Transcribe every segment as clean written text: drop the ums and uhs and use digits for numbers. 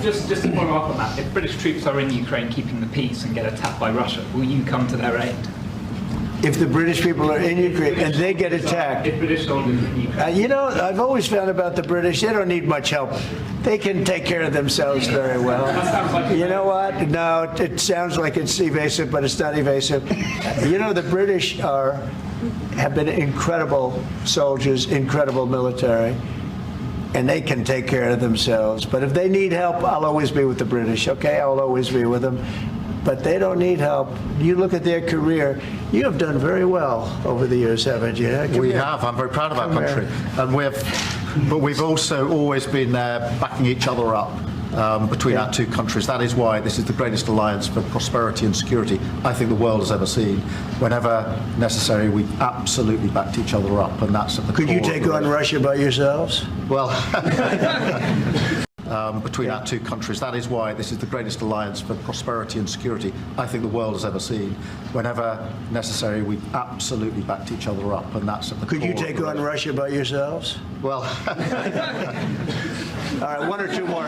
just to follow up on that, if British troops are in Ukraine keeping the peace and get attacked by Russia, will you come to their aid? If the British people are in Ukraine and they get attacked, If British soldiers in Ukraine. you know, I've always found about the British, they don't need much help. They can take care of themselves very well. You know what? No, it sounds like it's evasive, but it's not evasive. You know, the British have been incredible soldiers, incredible military, and they can take care of themselves. But if they need help, I'll always be with the British, okay? I'll always be with them. But they don't need help. You look at their career, you have done very well over the years, haven't you? We have. I'm very proud of our country. And but we've also always been there backing each other up between our two countries. That is why this is the greatest alliance for prosperity and security I think the world has ever seen. Whenever necessary, we absolutely backed each other up, and that's at the Could core you take on Russia by yourselves? Well, between our two countries. That is why this is the greatest alliance for prosperity and security I think the world has ever seen. Whenever necessary, we absolutely backed each other up, and that's at the core. Could you take on Russia by yourselves? Well, all right, one or two more.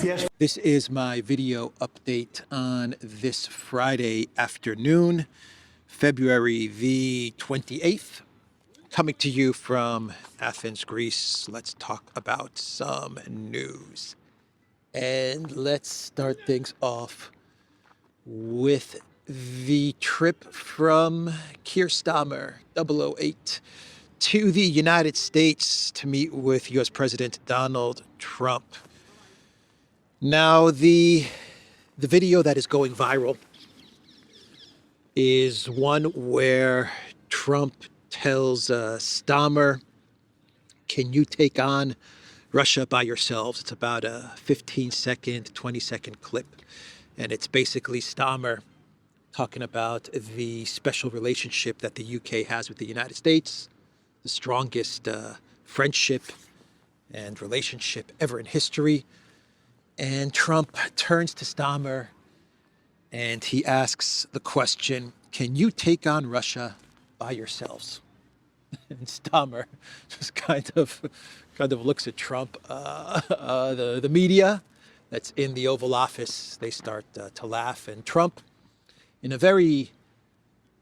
Yes. This is my video update on this Friday afternoon, February the 28th. Coming to you from Athens, Greece. Let's talk about some news. And let's start things off with the trip from Keir Starmer, 008, to the United States to meet with U.S. President Donald Trump. Now, the video that is going viral is one where Trump tells Starmer, can you take on Russia by yourselves? It's about a 15-second, 20-second clip. And it's basically Starmer talking about the special relationship that the UK has with the United States, the strongest friendship and relationship ever in history. And Trump turns to Starmer and he asks the question, can you take on Russia by yourselves? And Starmer just kind of looks at Trump. The media that's in the Oval Office, they start to laugh. And Trump, in a very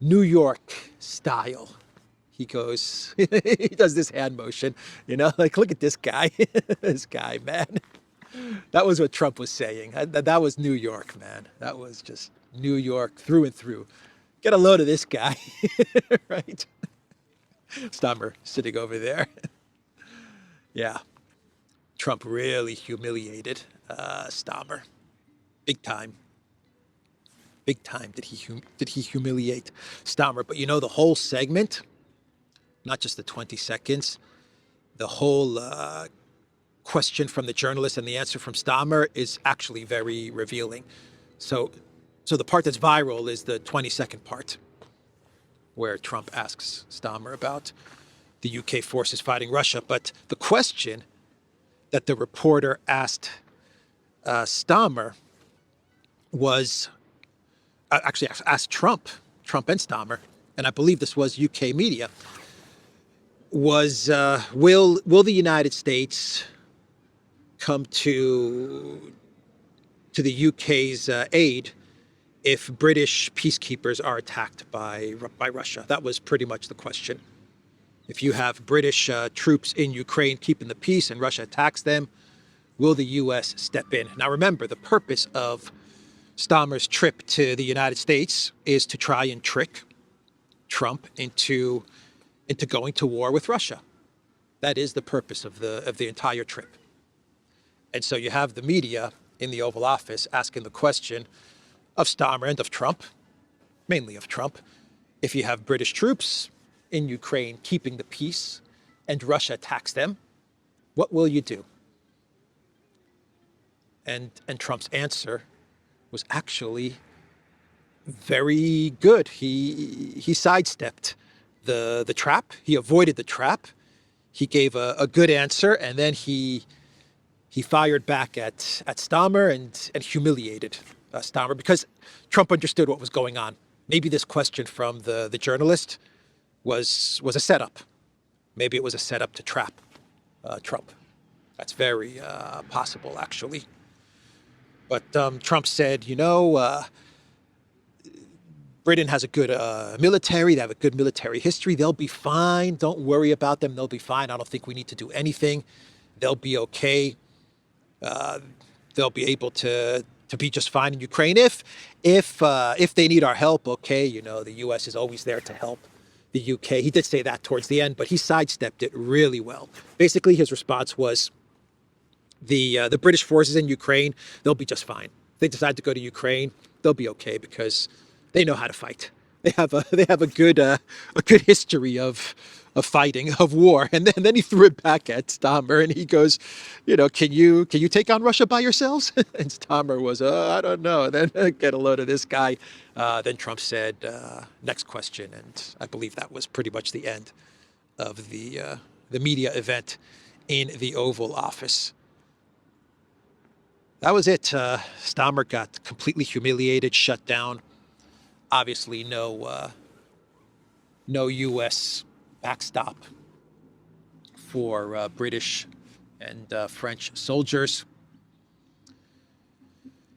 New York style, he goes, he does this hand motion, you know, like, look at this guy, this guy, man. That was what Trump was saying. That was New York, man. That was just New York through and through. Get a load of this guy, right? Starmer sitting over there. Yeah. Trump really humiliated Starmer. Big time. Big time did he humiliate Starmer. But you know, the whole segment, not just the 20 seconds, the whole question from the journalist and the answer from Starmer is actually very revealing. So the part that's viral is the 20-second part, where Trump asks Starmer about the UK forces fighting Russia. But the question that the reporter asked Starmer was, actually asked Trump and Starmer, and I believe this was UK media, was will the United States come to the UK's aid if British peacekeepers are attacked by Russia? That was pretty much the question. If you have British troops in Ukraine keeping the peace and Russia attacks them, will the U.S. step in? Now remember, the purpose of Starmer's trip to the United States is to try and trick Trump into going to war with Russia. That is the purpose of the entire trip. And so you have the media in the Oval Office asking the question of Starmer and of Trump, mainly of Trump, if you have British troops in Ukraine keeping the peace and Russia attacks them, what will you do? And Trump's answer was actually very good. He sidestepped the trap. He avoided the trap. He gave a good answer, and then he fired back at Starmer and humiliated Starmer, because Trump understood what was going on. Maybe this question from the journalist was a setup. Maybe it was a setup to trap Trump. That's very possible, actually. But Trump said, Britain has a good military. They have a good military history. They'll be fine. Don't worry about them. They'll be fine. I don't think we need to do anything. They'll be okay. They'll be able to be just fine in Ukraine. If they need our help, okay, the U.S. is always there to help the U.K. He did say that towards the end, but he sidestepped it really well. Basically, his response was the British forces in Ukraine, they'll be just fine. If they decide to go to Ukraine, they'll be okay because they know how to fight. They have a good history of fighting, of war. And then he threw it back at Starmer and he goes, can you take on Russia by yourselves? And Starmer was, I don't know. Then get a load of this guy. Then Trump said, next question. And I believe that was pretty much the end of the media event in the Oval Office. That was it. Starmer got completely humiliated, shut down. Obviously, no U.S. backstop for British and French soldiers.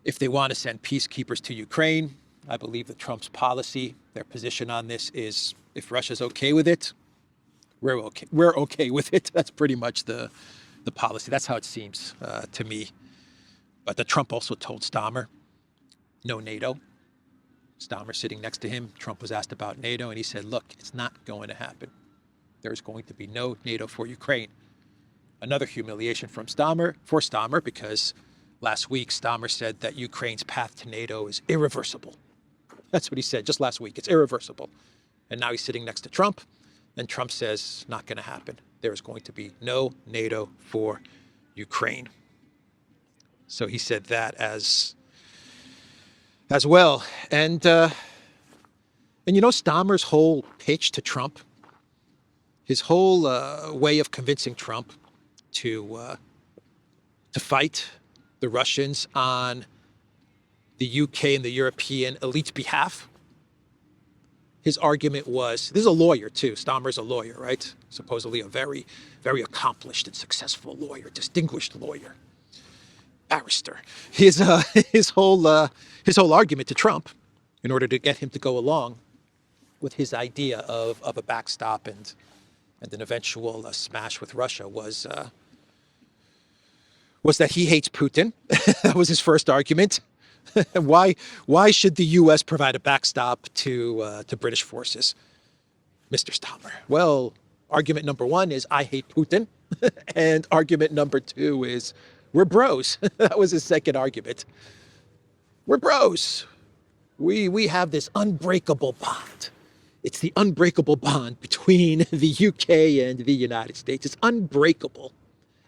If they want to send peacekeepers to Ukraine, I believe that Trump's policy, their position on this is, if Russia's okay with it, we're okay. We're okay with it. That's pretty much the policy. That's how it seems to me. But the Trump also told Starmer, no NATO. Starmer sitting next to him, Trump was asked about NATO, and he said, look, it's not going to happen. There's going to be no NATO for Ukraine. Another humiliation for Starmer, because last week Starmer said that Ukraine's path to NATO is irreversible. That's what he said just last week. It's irreversible. And now he's sitting next to Trump, and Trump says, not going to happen. There's going to be no NATO for Ukraine. So he said that as well. And Starmer's whole pitch to Trump, his whole way of convincing Trump to fight the Russians on the UK and the European elite's behalf, his argument was, this is a lawyer too, Starmer's a lawyer, right? Supposedly a very, very accomplished and successful lawyer, distinguished lawyer, barrister. His whole argument to Trump, in order to get him to go along with his idea of a backstop and an eventual smash with Russia, was that he hates Putin. That was his first argument. Why should the U.S. provide a backstop to British forces, Mr. Starmer? Well, argument number one is I hate Putin, and argument number two is we're bros. That was his second argument. We're bros. We have this unbreakable bond. It's the unbreakable bond between the UK and the United States. It's unbreakable.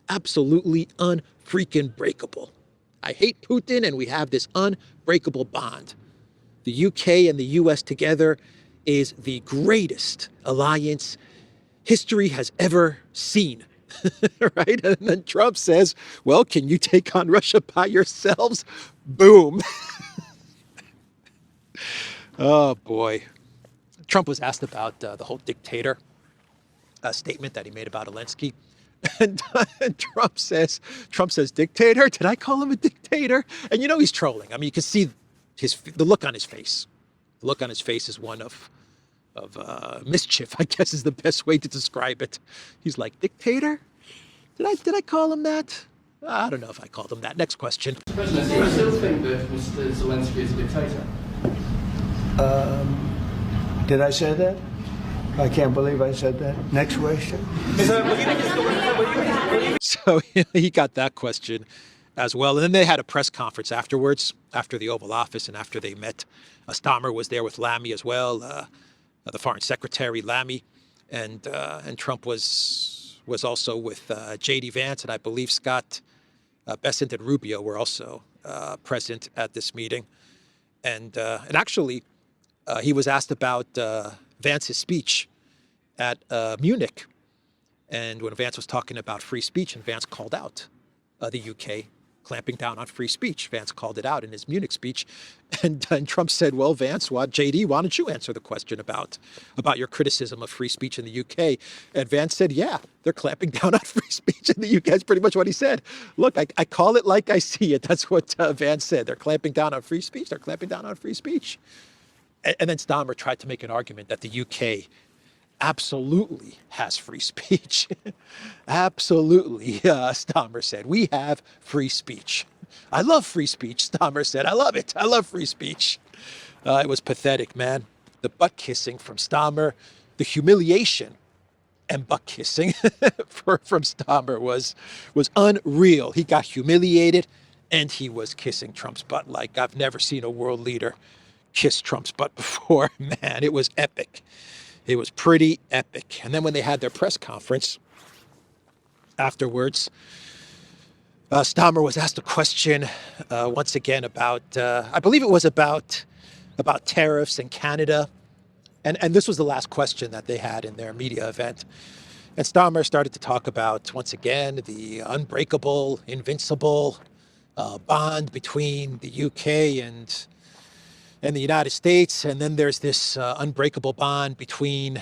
Absolutely unfreaking breakable. I hate Putin, and we have this unbreakable bond. The UK and the US together is the greatest alliance history has ever seen. Right? And then Trump says, well, can you take on Russia by yourselves? Boom. Oh, boy. Trump was asked about the whole dictator statement that he made about Zelensky. And Trump says, dictator? Did I call him a dictator? And he's trolling. I mean, you can see the look on his face. The look on his face is one of mischief, I guess is the best way to describe it. He's like, dictator? Did I call him that? I don't know if I called him that. Next question. President, do you still think that Mr. Zelensky is a dictator? Did I say that? I can't believe I said that. Next question. So he got that question as well. And then they had a press conference afterwards, after the Oval Office and after they met. Starmer was there with Lamy as well, the Foreign Secretary Lamy, and Trump was also with J.D. Vance, and I believe Scott Bessent and Rubio were also present at this meeting. And actually, he was asked about Vance's speech at Munich. And when Vance was talking about free speech, and Vance called out the UK clamping down on free speech. Vance called it out in his Munich speech. And Trump said, well, Vance, JD, why don't you answer the question about your criticism of free speech in the UK? And Vance said, yeah, they're clamping down on free speech in the UK. That's pretty much what he said. Look, I call it like I see it. That's what Vance said. They're clamping down on free speech. They're clamping down on free speech. And then Starmer tried to make an argument that the UK absolutely has free speech. Absolutely, Starmer said. We have free speech. I love free speech, Starmer said. I love it. I love free speech. It was pathetic, man. The butt kissing from Starmer, the humiliation and butt kissing from Starmer was unreal. He got humiliated and he was kissing Trump's butt like I've never seen a world leader kiss Trump's butt before. Man, it was epic. It was pretty epic. And then when they had their press conference afterwards, Starmer was asked a question once again about, I believe it was about tariffs in Canada. And this was the last question that they had in their media event. And Starmer started to talk about, once again, the unbreakable, invincible bond between the UK and the United States. And then there's this unbreakable bond between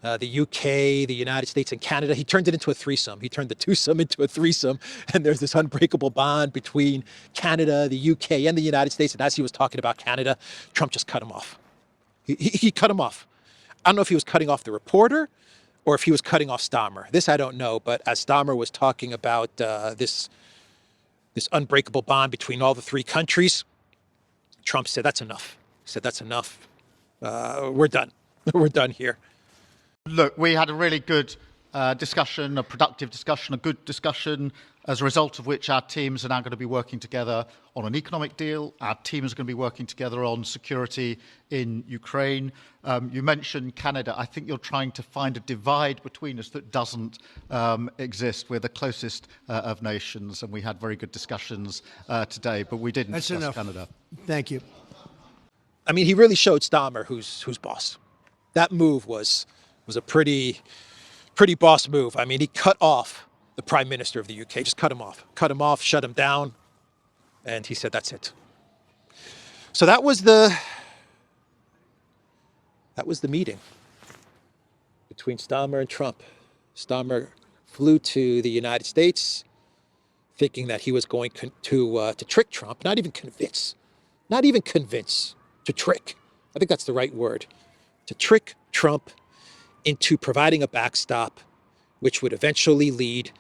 the UK, the United States, and Canada. He turned it into a threesome. He turned the twosome into a threesome. And there's this unbreakable bond between Canada, the UK, and the United States. And as he was talking about Canada, Trump just cut him off. He cut him off. I don't know if he was cutting off the reporter or if he was cutting off Starmer. This I don't know. But as Starmer was talking about this unbreakable bond between all the three countries, Trump said, that's enough. He said, that's enough. We're done. We're done here. Look, we had a really good discussion, a productive discussion, a good discussion, as a result of which our teams are now going to be working together on an economic deal. Our team is going to be working together on security in Ukraine. You mentioned Canada. I think you're trying to find a divide between us that doesn't exist. We're the closest of nations, and we had very good discussions today, but we didn't discuss Canada. Thank you. I mean, he really showed Starmer who's boss. That move was a pretty boss move. I mean, he cut off the Prime Minister of the UK, just cut him off, shut him down, and he said, that's it. So that was the meeting between Starmer and Trump. Starmer flew to the United States thinking that he was going to trick Trump, not even convince, to trick. I think that's the right word. To trick Trump into providing a backstop, which would eventually lead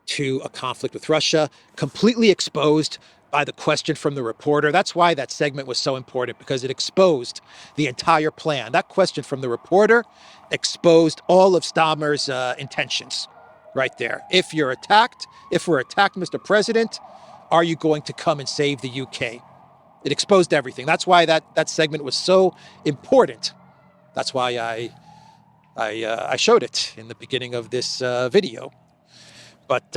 to a conflict with Russia, completely exposed by the question from the reporter. That's why that segment was so important, because it exposed the entire plan. That question from the reporter exposed all of Starmer's intentions right there. If we're attacked, Mr. President, are you going to come and save the UK? It exposed everything. That's why that segment was so important. That's why I showed it in the beginning of this video. But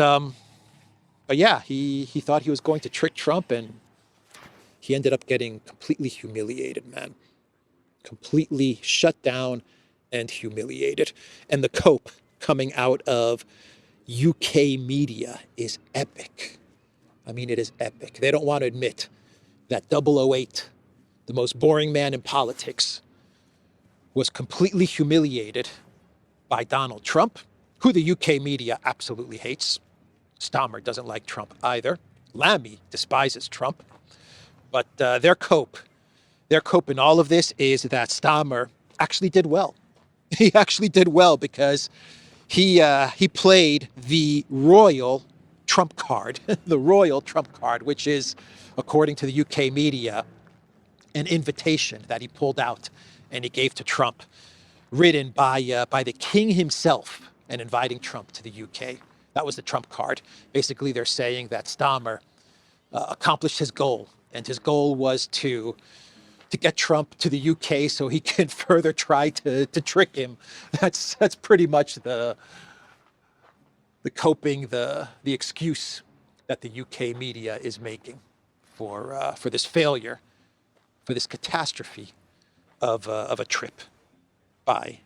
yeah, he thought he was going to trick Trump, and he ended up getting completely humiliated, man. Completely shut down and humiliated. And the cope coming out of UK media is epic. I mean, it is epic. They don't want to admit that 008, the most boring man in politics, was completely humiliated by Donald Trump, who the UK media absolutely hates. Starmer doesn't like Trump either. Lammy despises Trump. But their cope in all of this is that Starmer actually did well. He actually did well because he played the royal Trump card, the royal Trump card, which is, according to the UK media, an invitation that he pulled out and he gave to Trump, written by the king himself and inviting Trump to the UK. That was the Trump card. Basically, they're saying that Starmer accomplished his goal, and his goal was to get Trump to the UK so he can further try to trick him. That's pretty much the coping, the excuse that the UK media is making for this failure, for this catastrophe of a trip by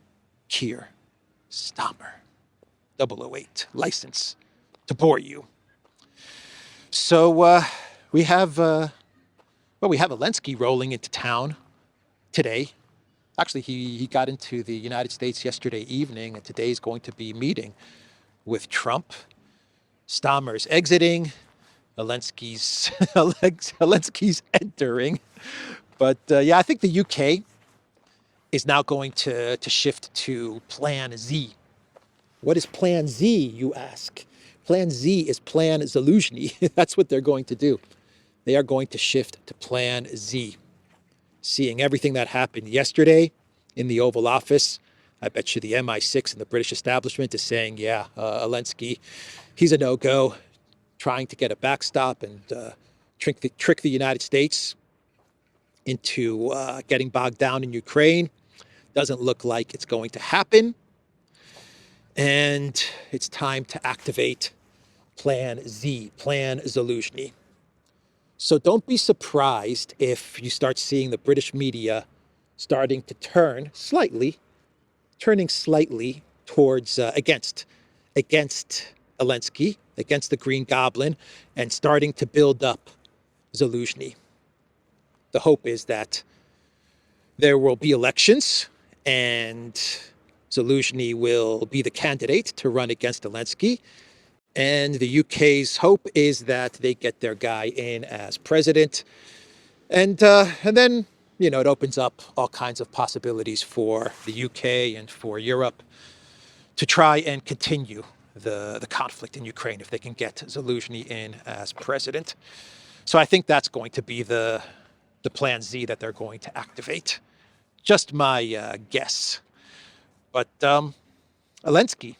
Keir Starmer. 008, license to bore you. So we have Zelensky rolling into town today. Actually, he got into the United States yesterday evening, and today is going to be meeting with Trump. Starmer's exiting. Zelensky's entering. But yeah, I think the UK is now going to shift to Plan Z. What is Plan Z, you ask? Plan Z is Plan Zaluzhny. That's what they're going to do. They are going to shift to Plan Z. Seeing everything that happened yesterday in the Oval Office, I bet you the MI6 and the British establishment is saying, yeah, Zelensky, he's a no-go, trying to get a backstop and trick the United States into getting bogged down in Ukraine. Doesn't look like it's going to happen. And it's time to activate Plan Z, Plan Zaluzhny. So don't be surprised if you start seeing the British media starting to turning slightly towards against Zelensky, against the Green Goblin, and starting to build up Zaluzhny. The hope is that there will be elections and Zaluzhny will be the candidate to run against Zelensky. And the UK's hope is that they get their guy in as president. And then, you know, it opens up all kinds of possibilities for the UK and for Europe to try and continue the conflict in Ukraine if they can get Zaluzhny in as president. So I think that's going to be the Plan Z that they're going to activate. Just my guess. But Zelensky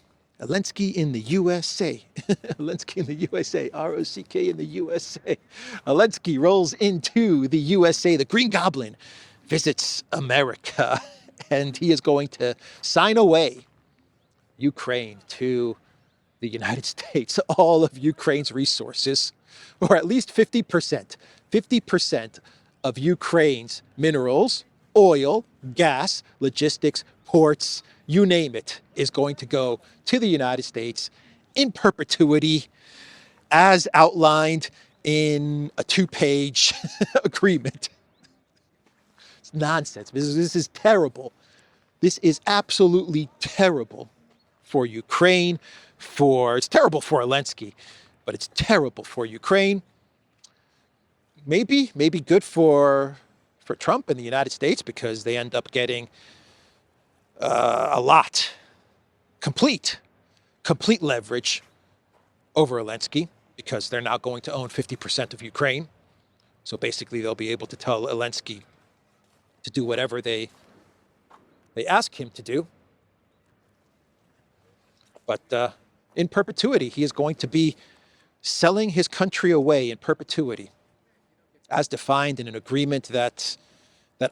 in the USA. Zelensky in the USA. R-O-C-K in the USA. Zelensky rolls into the USA. The Green Goblin visits America. And he is going to sign away Ukraine to the United States. All of Ukraine's resources, or at least 50%. 50% of Ukraine's minerals, oil, gas, logistics, ports, you name it, is going to go to the United States in perpetuity as outlined in a 2-page agreement. It's nonsense. This is terrible. This is absolutely terrible for Ukraine, it's terrible for Zelensky, but it's terrible for Ukraine. Maybe good for Trump and the United States because they end up getting a lot, complete leverage over Zelensky because they're now going to own 50% of Ukraine. So basically they'll be able to tell Zelensky to do whatever they ask him to do. But in perpetuity, he is going to be selling his country away in perpetuity, as defined in an agreement that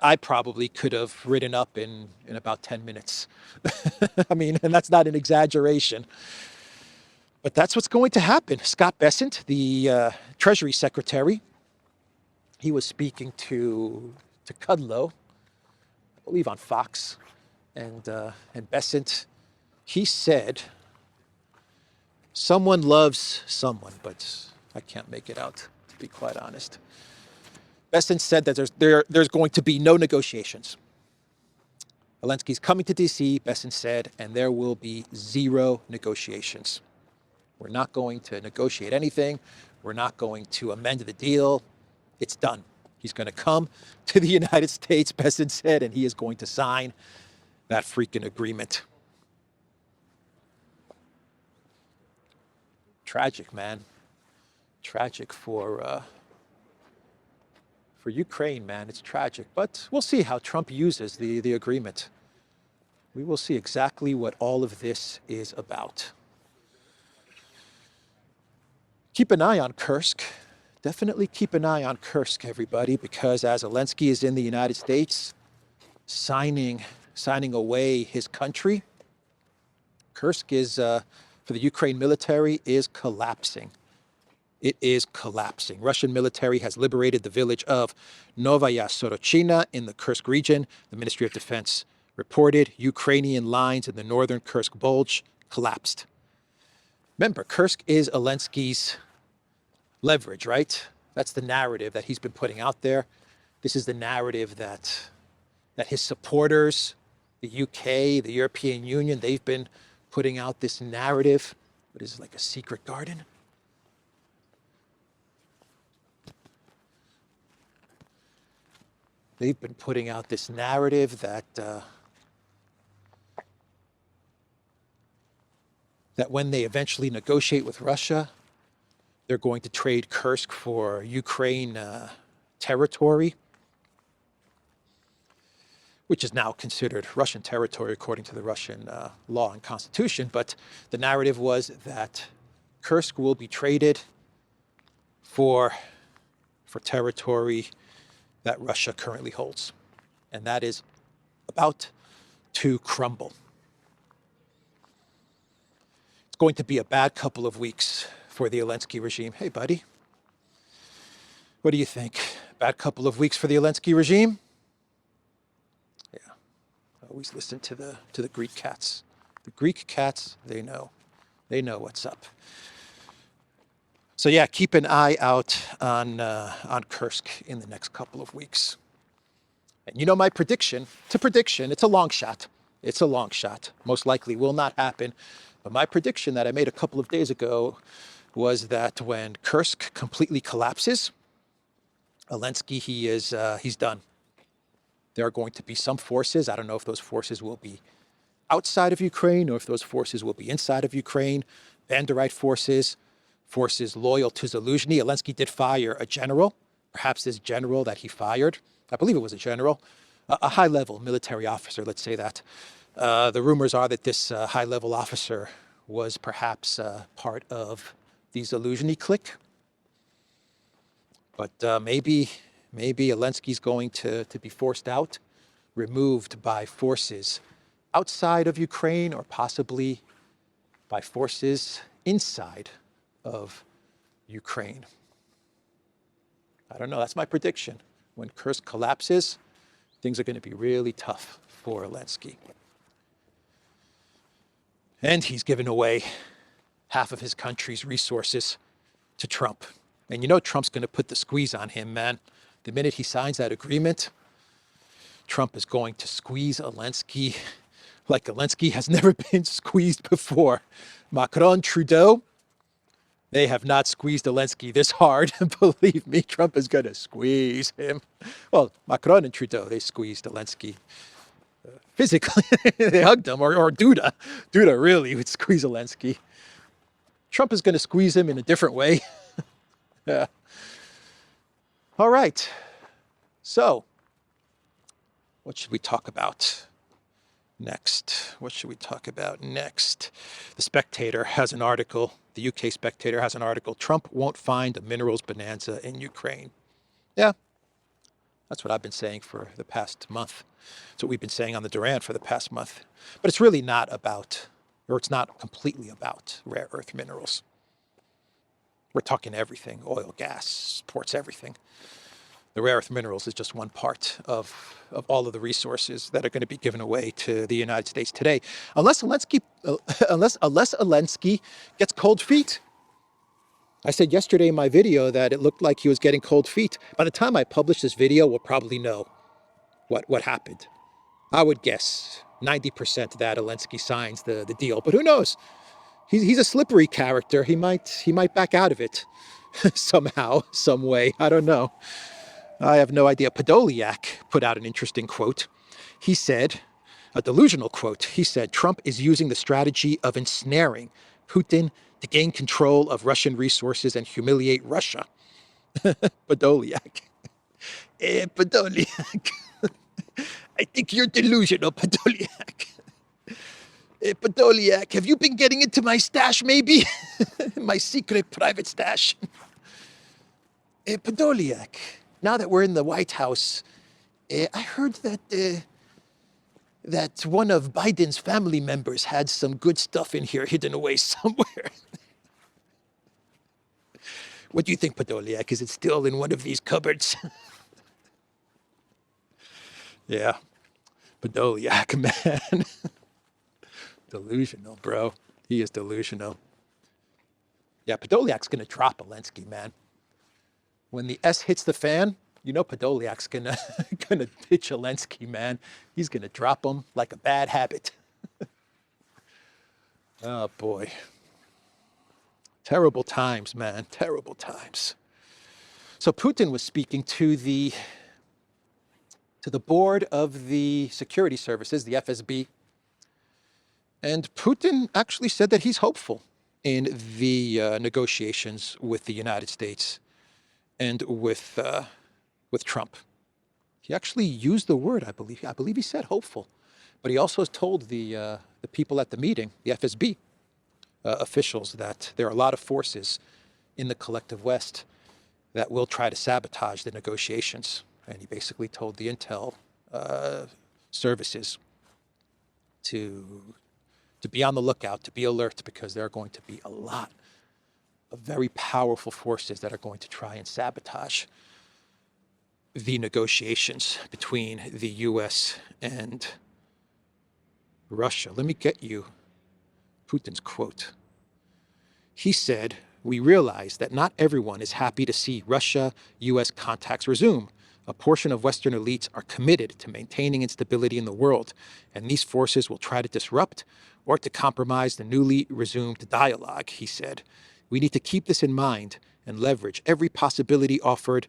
I probably could have written up in about 10 minutes. I mean, and that's not an exaggeration. But that's what's going to happen. Scott Bessent, the Treasury Secretary, he was speaking to Kudlow, I believe on Fox, and Bessent, he said, someone loves someone, but I can't make it out, to be quite honest. Bessent said that there's going to be no negotiations. Zelensky's coming to D.C., Bessent said, and there will be zero negotiations. We're not going to negotiate anything. We're not going to amend the deal. It's done. He's going to come to the United States, Bessent said, and he is going to sign that freaking agreement. Tragic, man. Tragic for Ukraine, man. It's tragic. But we'll see how Trump uses the agreement. We will see exactly what all of this is about. Keep an eye on Kursk. Definitely keep an eye on Kursk, everybody, because as Zelensky is in the United States, signing away his country, Kursk is, for the Ukraine military, is collapsing. It is collapsing. Russian military has liberated the village of Novaya Sorochina in the Kursk region. The Ministry of Defense reported Ukrainian lines in the northern Kursk Bulge collapsed. Remember, Kursk is Zelensky's leverage, right? That's the narrative that he's been putting out there. This is the narrative that his supporters, the UK, the European Union, they've been putting out this narrative. What is it, like a secret garden? They've been putting out this narrative that that when they eventually negotiate with Russia, they're going to trade Kursk for Ukraine territory, which is now considered Russian territory according to the Russian law and constitution. But the narrative was that Kursk will be traded for territory that Russia currently holds. And that is about to crumble. It's going to be a bad couple of weeks for the Zelensky regime. Hey, buddy, what do you think? Bad couple of weeks for the Zelensky regime? Yeah, always listen to the Greek cats. The Greek cats, they know what's up. So yeah, keep an eye out on Kursk in the next couple of weeks. And you know my prediction. It's a prediction. It's a long shot. It's a long shot. Most likely will not happen. But my prediction that I made a couple of days ago was that when Kursk completely collapses, Zelensky, he's done. There are going to be some forces. I don't know if those forces will be outside of Ukraine or if those forces will be inside of Ukraine. Banderite forces loyal to Zaluzhny. Zelensky did fire a general, perhaps this general that he fired. I believe it was a general, a high-level military officer, let's say that. The rumors are that this high-level officer was perhaps part of the Zaluzhny clique. But maybe Zelensky's going to be forced out, removed by forces outside of Ukraine or possibly by forces inside of Ukraine. I don't know. That's my prediction. When Kursk collapses, things are going to be really tough for Zelensky. And he's given away half of his country's resources to Trump. And you know Trump's going to put the squeeze on him, man. The minute he signs that agreement, Trump is going to squeeze Zelensky like Zelensky has never been squeezed before. Macron, Trudeau, they have not squeezed Zelensky this hard. Believe me, Trump is going to squeeze him. Well, Macron and Trudeau, they squeezed Zelensky physically. They hugged him, or Duda. Duda really would squeeze Zelensky. Trump is going to squeeze him in a different way. Yeah. All right. So, what should we talk about next? What should we talk about next? The Spectator has an article. The UK Spectator has an article. Trump won't find a minerals bonanza in Ukraine. Yeah, that's what I've been saying for the past month. That's what we've been saying on the Duran for the past month. But it's really not about, or it's not completely about rare earth minerals. We're talking everything, oil, gas, ports, everything. The rare earth minerals is just one part of all of the resources that are going to be given away to the United States today. Unless Zelensky gets cold feet. I said yesterday in my video that it looked like he was getting cold feet. By the time I publish this video, we'll probably know what happened. I would guess 90% that Zelensky signs the deal, but who knows? He's a slippery character. He might back out of it somehow, some way. I don't know. I have no idea. Podolyak put out an interesting quote. He said, a delusional quote. He said, Trump is using the strategy of ensnaring Putin to gain control of Russian resources and humiliate Russia. Podolyak. Podolyak. I think you're delusional, Podolyak. Podolyak, have you been getting into my stash, maybe? My secret private stash. Podolyak, now that we're in the White House, I heard that that one of Biden's family members had some good stuff in here hidden away somewhere. What do you think, Podolyak? Is it still in one of these cupboards? Yeah, Podolyak, man. Delusional, bro. He is delusional. Yeah, Podolyak's going to drop Zelensky, man. when the S hits the fan, you know Podolyak's gonna gonna pitch Zelensky, man. He's gonna drop him like a bad habit. Oh boy. Terrible times, man. Terrible times. So Putin was speaking to the board of the security services, the FSB, and Putin actually said that he's hopeful in the negotiations with the United States and with Trump. He actually used the word, I believe. I believe he said hopeful, but he also told the people at the meeting, the FSB officials, that there are a lot of forces in the collective West that will try to sabotage the negotiations. And he basically told the intel services to be on the lookout, to be alert, because there are going to be a lot of very powerful forces that are going to try and sabotage the negotiations between the US and Russia. Let me get you Putin's quote. He said, "We realize that not everyone is happy to see Russia-US contacts resume. A portion of Western elites are committed to maintaining instability in the world, and these forces will try to disrupt or to compromise the newly resumed dialogue," he said. "We need to keep this in mind and leverage every possibility offered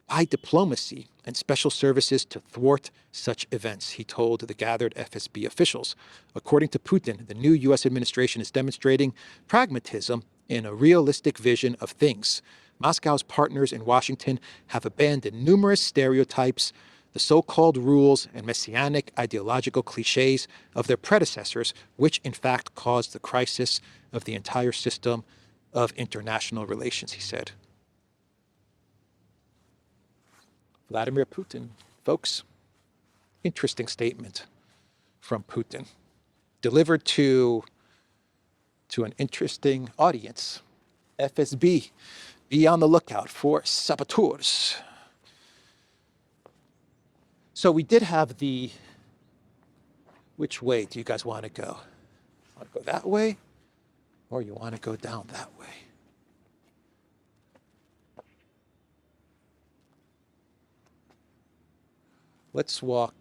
by diplomacy and special services to thwart such events," he told the gathered FSB officials. According to Putin, the new US administration is demonstrating pragmatism and a realistic vision of things. Moscow's partners in Washington have abandoned numerous stereotypes, the so-called rules and messianic ideological cliches of their predecessors, which in fact caused the crisis of the entire system of international relations, he said. Vladimir Putin, folks. Interesting statement from Putin, delivered to an interesting audience. FSB, be on the lookout for saboteurs. So we did have the, which way do you guys want to go? Want to go that way, or you want to go down that way? Let's walk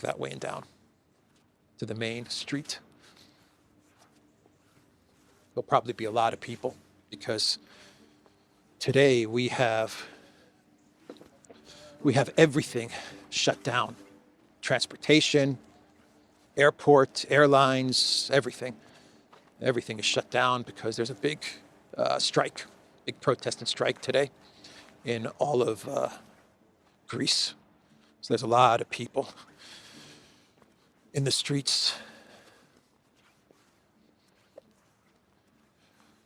that way and down to the main street. There'll probably be a lot of people because today we have everything shut down. Transportation, airport, airlines, everything. Everything is shut down because there's a big strike, big protest and strike today in all of Greece. So there's a lot of people in the streets.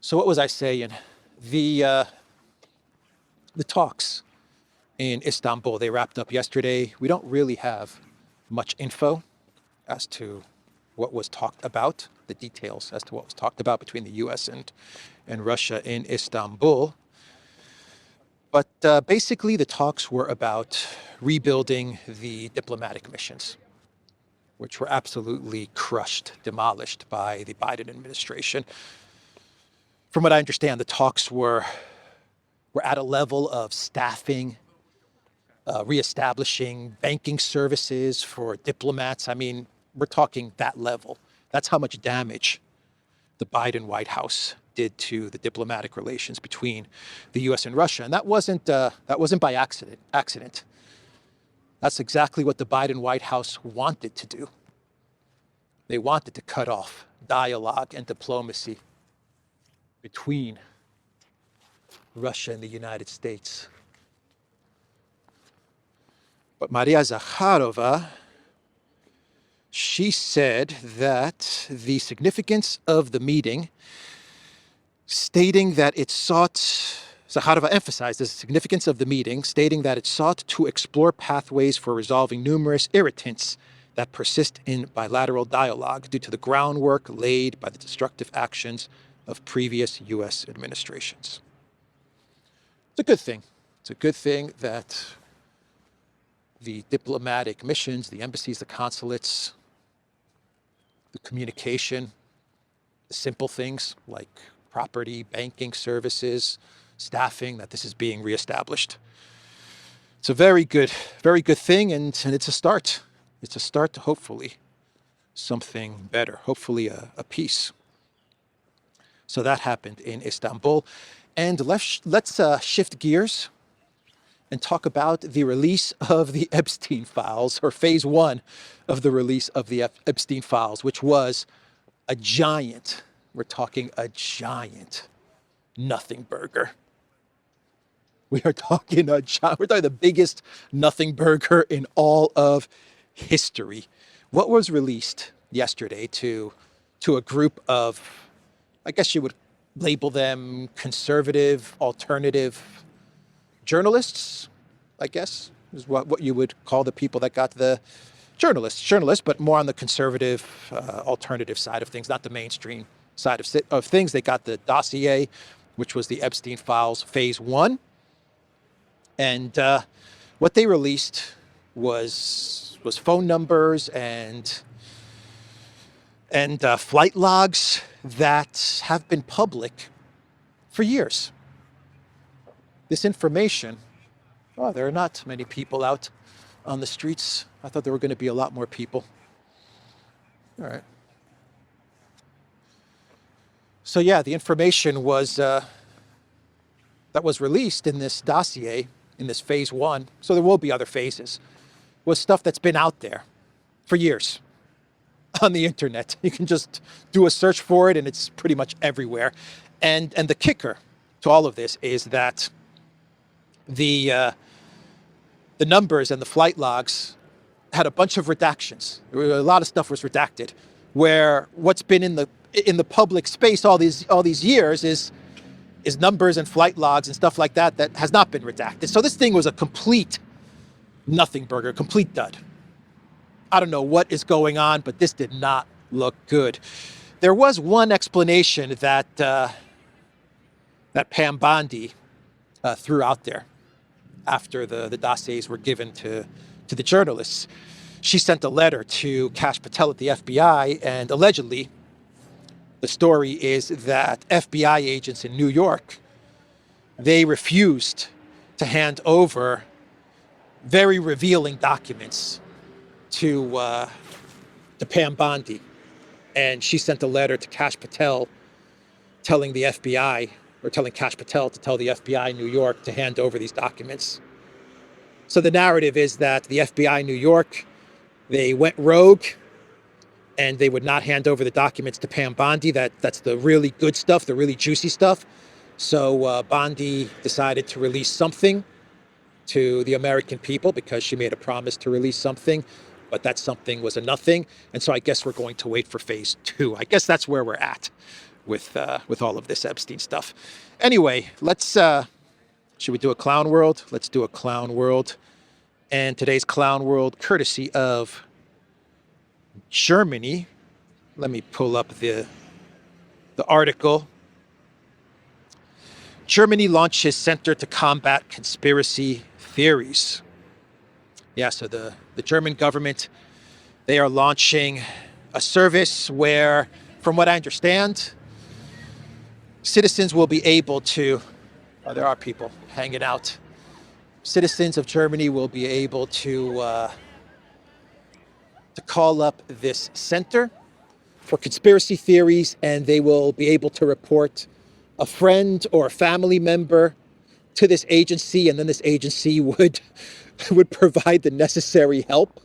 So what was I saying? The talks in Istanbul, they wrapped up yesterday. We don't really have much info as to what was talked about, the details as to what was talked about between the US and Russia in Istanbul. But basically, the talks were about rebuilding the diplomatic missions, which were absolutely crushed, demolished by the Biden administration. From what I understand, the talks were at a level of staffing, reestablishing banking services for diplomats. I mean, we're talking that level. That's how much damage the Biden White House did to the diplomatic relations between the U.S. and Russia. And that wasn't by accident. That's exactly what the Biden White House wanted to do. They wanted to cut off dialogue and diplomacy between Russia and the United States. But Maria Zakharova, she said that the significance of the meeting, stating that it sought, Zakharova emphasized the significance of the meeting, stating that it sought to explore pathways for resolving numerous irritants that persist in bilateral dialogue due to the groundwork laid by the destructive actions of previous U.S. administrations. It's a good thing. It's a good thing that the diplomatic missions, the embassies, the consulates, the communication, the simple things like property, banking services, staffing, that this is being reestablished. It's a very good thing, and it's a start. It's a start to hopefully something better, hopefully a peace. So that happened in Istanbul. And let's shift gears and talk about the release of the Epstein files, or phase one of the release of the Epstein files, which was a giant, we're talking a giant nothing burger. We're talking the biggest nothing burger in all of history. What was released yesterday to a group of, I guess you would label them conservative, alternative journalists, I guess, is what you would call the people that got the journalists, but more on the conservative, alternative side of things, not the mainstream side of things. They got the dossier, which was the Epstein files, phase one. And what they released was phone numbers and flight logs that have been public for years. This information, there are not many people out on the streets. I thought there were going to be a lot more people. All right. So yeah, the information was that was released in this dossier, in this phase one, so there will be other phases, was stuff that's been out there for years on the internet. You can just do a search for it and it's pretty much everywhere. And the kicker to all of this is that the numbers and the flight logs had a bunch of redactions. A lot of stuff was redacted, where what's been in the public space all these years is numbers and flight logs and stuff like that has not been redacted. So this thing was a complete nothing burger, complete dud. I don't know what is going on, but this did not look good. There was one explanation that Pam Bondi threw out there after the dossiers were given to the journalists. She sent a letter to Kash Patel at the FBI, and allegedly, the story is that FBI agents in New York, they refused to hand over very revealing documents to Pam Bondi. And she sent a letter to Kash Patel telling the FBI, or telling Kash Patel to tell the FBI in New York to hand over these documents. So the narrative is that the FBI in New York, they went rogue and they would not hand over the documents to Pam Bondi. That's the really good stuff, the really juicy stuff. So Bondi decided to release something to the American people because she made a promise to release something, but that something was a nothing. And so I guess we're going to wait for phase two. I guess that's where we're at with all of this Epstein stuff. Anyway, let's, should we do a clown world? Let's do a clown world. And today's clown world, courtesy of Germany. Let me pull up the article. Germany launches Center to Combat Conspiracy Theories. Yeah, so the German government, they are launching a service where, from what I understand, citizens will be able to, there are people hanging out. Citizens of Germany will be able to call up this center for conspiracy theories, and they will be able to report a friend or a family member to this agency, and then this agency would provide the necessary help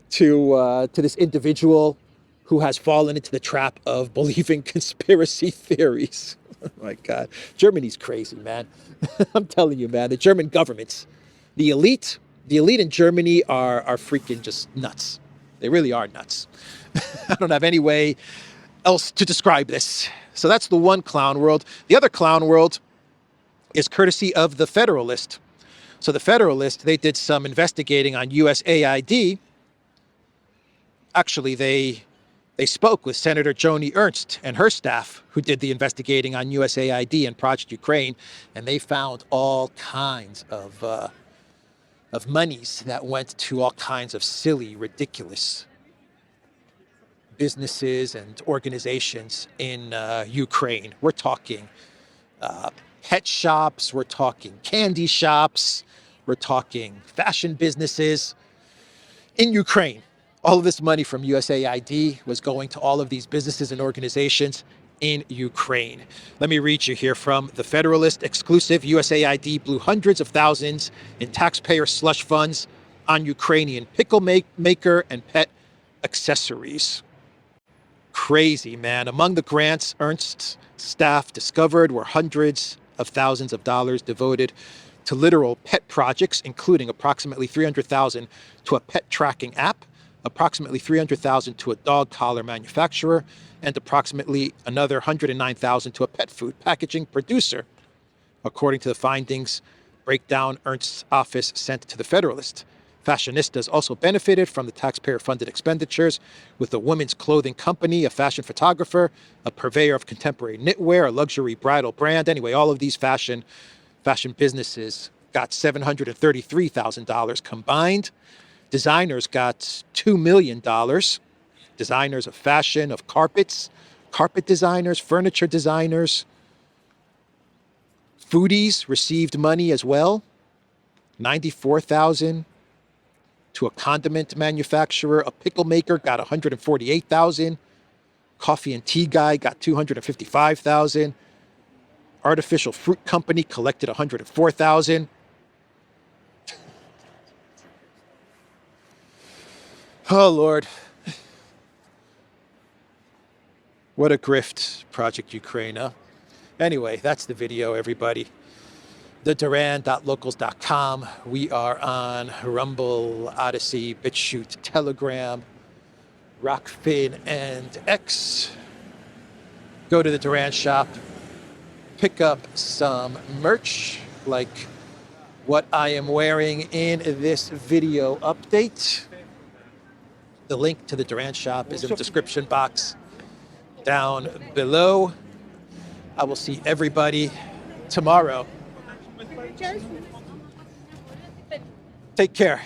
to this individual who has fallen into the trap of believing conspiracy theories. Oh my God, Germany's crazy, man. I'm telling you, man, the German governments, the elite in Germany are freaking just nuts. They really are nuts. I don't have any way else to describe this. So that's the one clown world. The other clown world is courtesy of the Federalist. So the Federalist, they did some investigating on USAID. Actually, they spoke with Senator Joni Ernst and her staff, who did the investigating on USAID and Project Ukraine, and they found all kinds of monies that went to all kinds of silly, ridiculous businesses and organizations in Ukraine. We're talking pet shops, we're talking candy shops, we're talking fashion businesses in Ukraine. All of this money from USAID was going to all of these businesses and organizations in Ukraine. Let me read you here from The Federalist. Exclusive: USAID blew hundreds of thousands in taxpayer slush funds on Ukrainian pickle maker and pet accessories. Crazy, man. Among the grants Ernst's staff discovered were hundreds of thousands of dollars devoted to literal pet projects, including approximately $300,000 to a pet tracking app, approximately $300,000 to a dog collar manufacturer, and approximately another $109,000 to a pet food packaging producer. According to the findings breakdown Ernst's office sent to the Federalist, fashionistas also benefited from the taxpayer-funded expenditures, with a women's clothing company, a fashion photographer, a purveyor of contemporary knitwear, a luxury bridal brand. Anyway, all of these fashion businesses got $733,000 combined. Designers got $2 million. Designers of fashion, of carpets, carpet designers, furniture designers. Foodies received money as well, $94,000. To a condiment manufacturer, a pickle maker got $148,000. Coffee and tea guy got $255,000. Artificial fruit company collected $104,000. Oh, Lord. What a grift, Project Ukraine, huh? Anyway, that's the video, everybody. The Duran.locals.com. We are on Rumble, Odyssey, BitChute, Telegram, Rockfin, and X. Go to the Duran shop. Pick up some merch like what I am wearing in this video update. The link to the Duran shop is in the description box down below. I will see everybody tomorrow. Take care.